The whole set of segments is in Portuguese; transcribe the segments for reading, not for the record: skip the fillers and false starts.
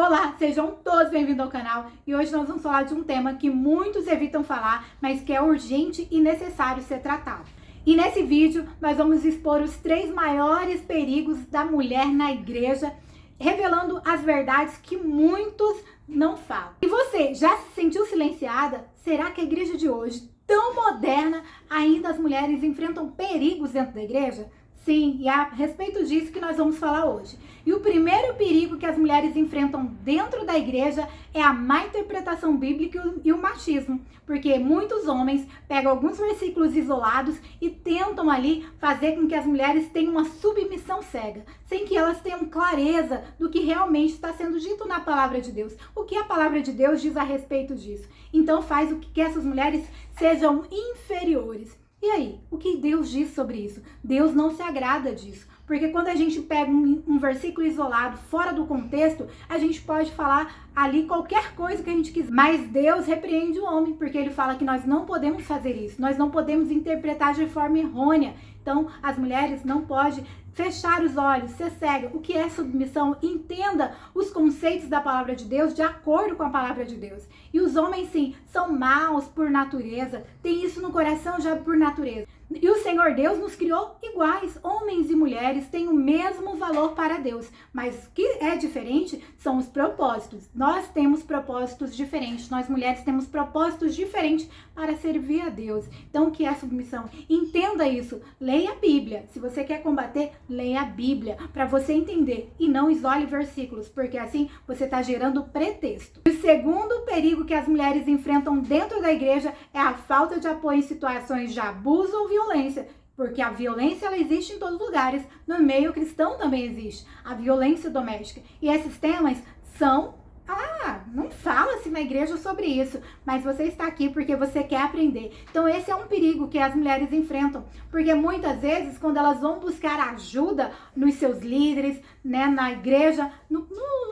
Olá, sejam todos bem-vindos ao canal e hoje nós vamos falar de um tema que muitos evitam falar, mas que é urgente e necessário ser tratado. E nesse vídeo nós vamos expor os 3 maiores perigos da mulher na igreja, revelando as verdades que muitos não falam. E você já se sentiu silenciada? Será que a igreja de hoje, tão moderna, ainda as mulheres enfrentam perigos dentro da igreja? Sim, e é a respeito disso que nós vamos falar hoje. E o primeiro perigo que as mulheres enfrentam dentro da igreja é a má interpretação bíblica e o machismo. Porque muitos homens pegam alguns versículos isolados e tentam ali fazer com que as mulheres tenham uma submissão cega, sem que elas tenham clareza do que realmente está sendo dito na palavra de Deus. O que a palavra de Deus diz a respeito disso. Então faz com que essas mulheres sejam inferiores. E aí, o que Deus diz sobre isso? Deus não se agrada disso. Porque quando a gente pega um versículo isolado, fora do contexto, a gente pode falar ali qualquer coisa que a gente quiser. Mas Deus repreende o homem, porque ele fala que nós não podemos fazer isso. Nós não podemos interpretar de forma errônea. Então, as mulheres não podem fechar os olhos, ser cega. O que é submissão? Entenda os conceitos da palavra de Deus de acordo com a palavra de Deus. E os homens, sim, são maus por natureza, tem isso no coração já por natureza. E o Senhor Deus nos criou iguais, homens e mulheres têm o mesmo valor para Deus, mas o que é diferente são os propósitos. Nós temos propósitos diferentes, nós mulheres temos propósitos diferentes para servir a Deus. Então, o que é submissão? Entenda isso, leia a Bíblia. Se você quer combater, leia a Bíblia, para você entender e não isole versículos, porque assim você está gerando pretexto. O segundo perigo que as mulheres enfrentam dentro da igreja é a falta de apoio em situações de abuso ou violência, porque a violência ela existe em todos os lugares, no meio cristão também existe a violência doméstica, e esses temas são não fala-se na igreja sobre isso, mas você está aqui porque você quer aprender. Então esse é um perigo que as mulheres enfrentam, porque muitas vezes quando elas vão buscar ajuda nos seus líderes, né, na igreja, no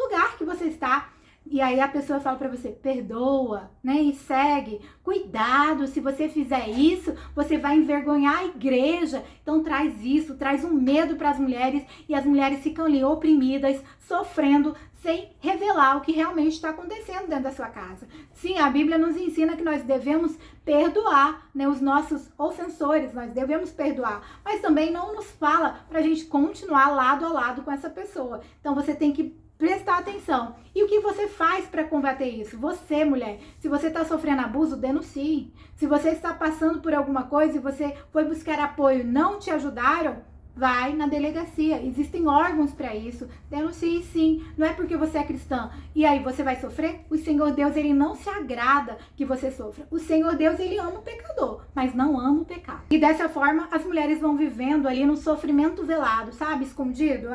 lugar que você está, e aí a pessoa fala para você, perdoa, né, e segue. Cuidado, se você fizer isso, você vai envergonhar a igreja. Então traz isso, traz um medo para as mulheres, e as mulheres ficam ali oprimidas, sofrendo, sem revelar o que realmente está acontecendo dentro da sua casa. Sim, a Bíblia nos ensina que nós devemos perdoar, né, os nossos ofensores, nós devemos perdoar, mas também não nos fala para a gente continuar lado a lado com essa pessoa. Então você tem que prestar atenção. E o que você faz para combater isso? Você, mulher, se você está sofrendo abuso, denuncie. Se você está passando por alguma coisa e você foi buscar apoio e não te ajudaram, vai na delegacia. Existem órgãos para isso. Denuncie sim. Não é porque você é cristã e aí você vai sofrer. O Senhor Deus, ele não se agrada que você sofra. O Senhor Deus, ele ama o pecador, mas não ama o pecado. E dessa forma, as mulheres vão vivendo ali no sofrimento velado, sabe? Escondido.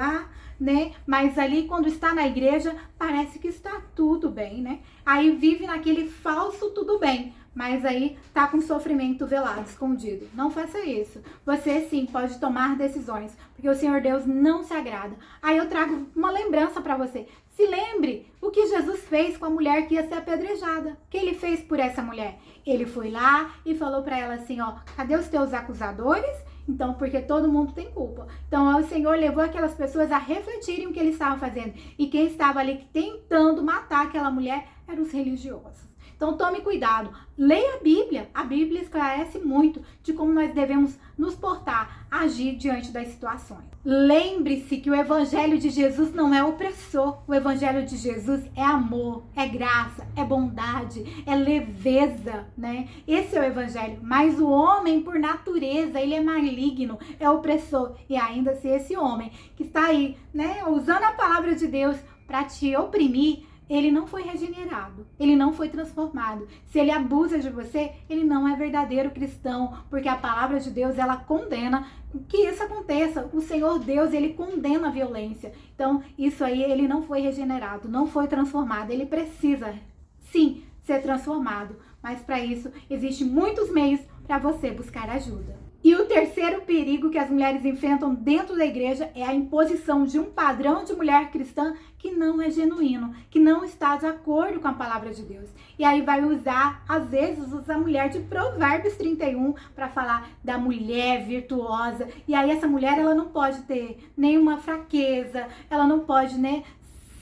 Né? Mas ali quando está na igreja, parece que está tudo bem, né? Aí vive naquele falso tudo bem, mas aí tá com sofrimento velado, escondido. Não faça isso. Você sim pode tomar decisões, porque o Senhor Deus não se agrada. Aí eu trago uma lembrança para você. Se lembre o que Jesus fez com a mulher que ia ser apedrejada. O que ele fez por essa mulher? Ele foi lá e falou para ela assim, ó, cadê os teus acusadores? Então, porque todo mundo tem culpa. Então, o Senhor levou aquelas pessoas a refletirem o que eles estavam fazendo. E quem estava ali tentando matar aquela mulher eram os religiosos. Então, tome cuidado. Leia a Bíblia. A Bíblia esclarece muito de como nós devemos nos portar, agir diante das situações. Lembre-se que o Evangelho de Jesus não é opressor. O Evangelho de Jesus é amor, é graça, é bondade, é leveza, né? Esse é o Evangelho. Mas o homem, por natureza, ele é maligno, é opressor. E ainda se esse homem que está aí, né, usando a palavra de Deus para te oprimir, ele não foi regenerado, ele não foi transformado. Se ele abusa de você, ele não é verdadeiro cristão, porque a palavra de Deus, ela condena que isso aconteça. O Senhor Deus, ele condena a violência. Então, isso aí, ele não foi regenerado, não foi transformado. Ele precisa, sim, ser transformado. Mas para isso, existem muitos meios para você buscar ajuda. E o terceiro perigo que as mulheres enfrentam dentro da igreja é a imposição de um padrão de mulher cristã que não é genuíno, que não está de acordo com a palavra de Deus. E aí vai usar, às vezes, usa a mulher de Provérbios 31 para falar da mulher virtuosa. E aí essa mulher, ela não pode ter nenhuma fraqueza, ela não pode, né,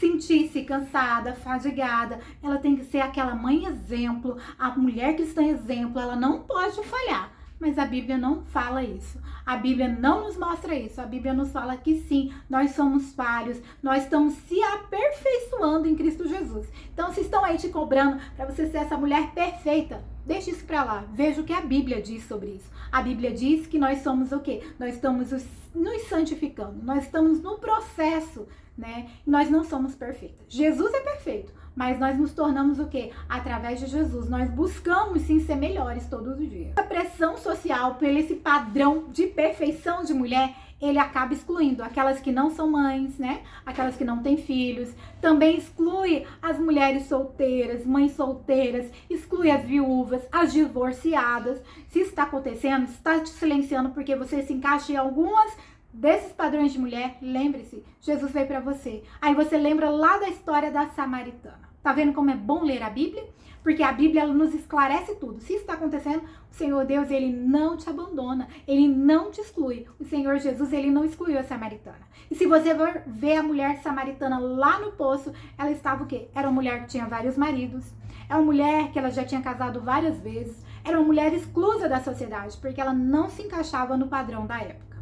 sentir-se cansada, fadigada, ela tem que ser aquela mãe exemplo, a mulher cristã exemplo, ela não pode falhar. Mas a Bíblia não fala isso. A Bíblia não nos mostra isso. A Bíblia nos fala que sim, nós somos falhos, nós estamos se aperfeiçoando em Cristo Jesus. Então, se estão aí te cobrando para você ser essa mulher perfeita, deixa isso para lá. Veja o que a Bíblia diz sobre isso. A Bíblia diz que nós somos o quê? Nós estamos nos santificando. Nós estamos no processo, né? Nós não somos perfeitas. Jesus é perfeito, mas nós nos tornamos o quê? Através de Jesus. Nós buscamos sim ser melhores todos os dias. A pressão social pelo esse padrão de perfeição de mulher, ele acaba excluindo aquelas que não são mães, né? Aquelas que não têm filhos. Também exclui as mulheres solteiras, mães solteiras, exclui as viúvas, as divorciadas. Se isso está acontecendo, está te silenciando porque você se encaixa em algumas desses padrões de mulher, lembre-se, Jesus veio para você. Aí você lembra lá da história da samaritana. Tá vendo como é bom ler a Bíblia? Porque a Bíblia ela nos esclarece tudo. Se isso está acontecendo, o Senhor Deus, ele não te abandona, ele não te exclui. O Senhor Jesus, ele não excluiu a samaritana. E se você ver a mulher samaritana lá no poço, ela estava o quê? Era uma mulher que tinha vários maridos, é uma mulher que ela já tinha casado várias vezes, era uma mulher exclusa da sociedade, porque ela não se encaixava no padrão da época.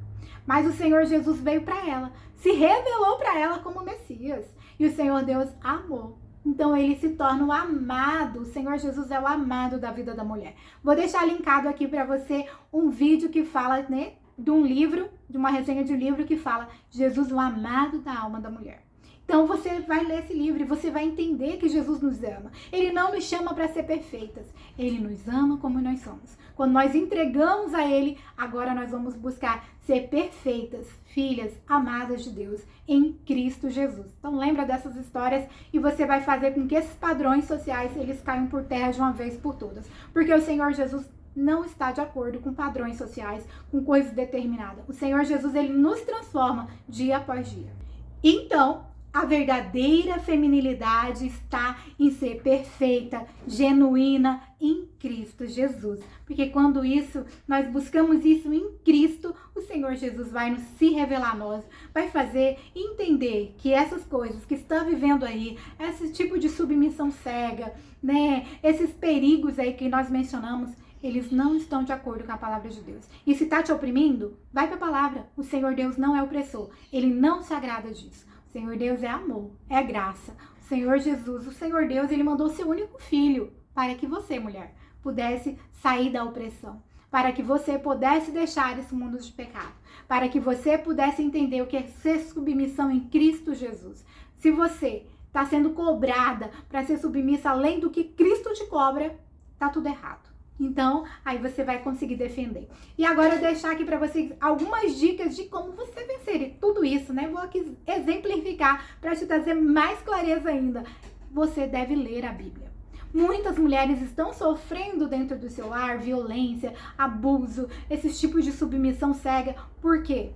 Mas o Senhor Jesus veio para ela, se revelou para ela como Messias. E o Senhor Deus amou. Então ele se torna o amado. O Senhor Jesus é o amado da vida da mulher. Vou deixar linkado aqui para você um vídeo que fala, né, de um livro, de uma resenha de um livro que fala Jesus, o amado da alma da mulher. Então você vai ler esse livro e você vai entender que Jesus nos ama. Ele não nos chama para ser perfeitas. Ele nos ama como nós somos. Quando nós entregamos a Ele, agora nós vamos buscar ser perfeitas, filhas amadas de Deus em Cristo Jesus. Então lembra dessas histórias e você vai fazer com que esses padrões sociais eles caiam por terra de uma vez por todas. Porque o Senhor Jesus não está de acordo com padrões sociais, com coisas determinadas. O Senhor Jesus ele nos transforma dia após dia. Então, a verdadeira feminilidade está em ser perfeita, genuína em Cristo Jesus. Porque quando nós buscamos isso em Cristo, o Senhor Jesus vai nos se revelar a nós, vai fazer entender que essas coisas que está vivendo aí, esse tipo de submissão cega, né, esses perigos aí que nós mencionamos, eles não estão de acordo com a palavra de Deus. E se está te oprimindo, vai para a palavra. O Senhor Deus não é opressor. Ele não se agrada disso. O Senhor Deus é amor, é graça. O Senhor Jesus, o Senhor Deus, ele mandou seu único filho para que você, mulher, pudesse sair da opressão. Para que você pudesse deixar esse mundo de pecado. Para que você pudesse entender o que é ser submissão em Cristo Jesus. Se você está sendo cobrada para ser submissa além do que Cristo te cobra, tá tudo errado. Então, aí você vai conseguir defender. E agora eu deixar aqui para vocês algumas dicas de como você vencer tudo isso, né? Vou aqui exemplificar para te trazer mais clareza ainda. Você deve ler a Bíblia. Muitas mulheres estão sofrendo dentro do seu lar violência, abuso, esses tipos de submissão cega. Por quê?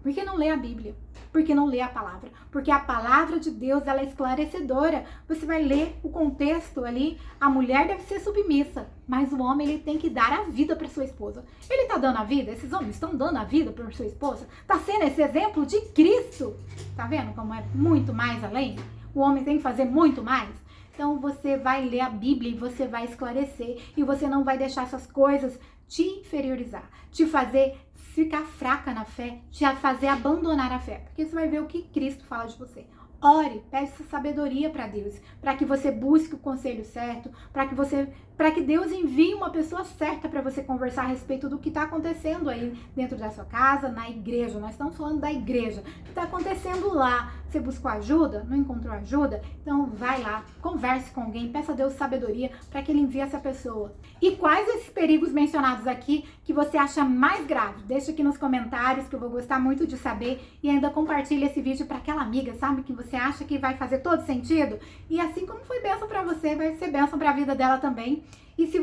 Porque não lê a Bíblia. Porque não lê a palavra. Porque a palavra de Deus, ela é esclarecedora. Você vai ler o contexto ali. A mulher deve ser submissa. Mas o homem, ele tem que dar a vida para sua esposa. Ele tá dando a vida? Esses homens estão dando a vida para sua esposa? Tá sendo esse exemplo de Cristo? Tá vendo como é muito mais além? O homem tem que fazer muito mais. Então você vai ler a Bíblia e você vai esclarecer. E você não vai deixar essas coisas te inferiorizar. Te fazer ficar fraca na fé, te fazer abandonar a fé. Porque você vai ver o que Cristo fala de você. Ore, peça sabedoria para Deus, para que você busque o conselho certo, para que Deus envie uma pessoa certa para você conversar a respeito do que está acontecendo aí dentro da sua casa, na igreja. Nós estamos falando da igreja. O que está acontecendo lá? Você buscou ajuda? Não encontrou ajuda? Então vai lá, converse com alguém, peça a Deus sabedoria para que Ele envie essa pessoa. E quais esses perigos mencionados aqui que você acha mais grave? Deixa aqui nos comentários que eu vou gostar muito de saber e ainda compartilha esse vídeo para aquela amiga, sabe, que você acha que vai fazer todo sentido? E assim como foi bênção para você, vai ser bênção para a vida dela também. E se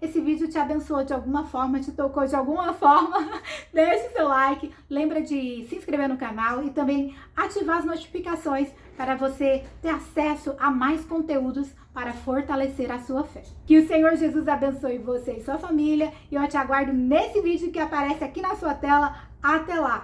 esse vídeo te abençoou de alguma forma, te tocou de alguma forma, deixe seu like, lembra de se inscrever no canal e também ativar as notificações para você ter acesso a mais conteúdos para fortalecer a sua fé. Que o Senhor Jesus abençoe você e sua família e eu te aguardo nesse vídeo que aparece aqui na sua tela. Até lá!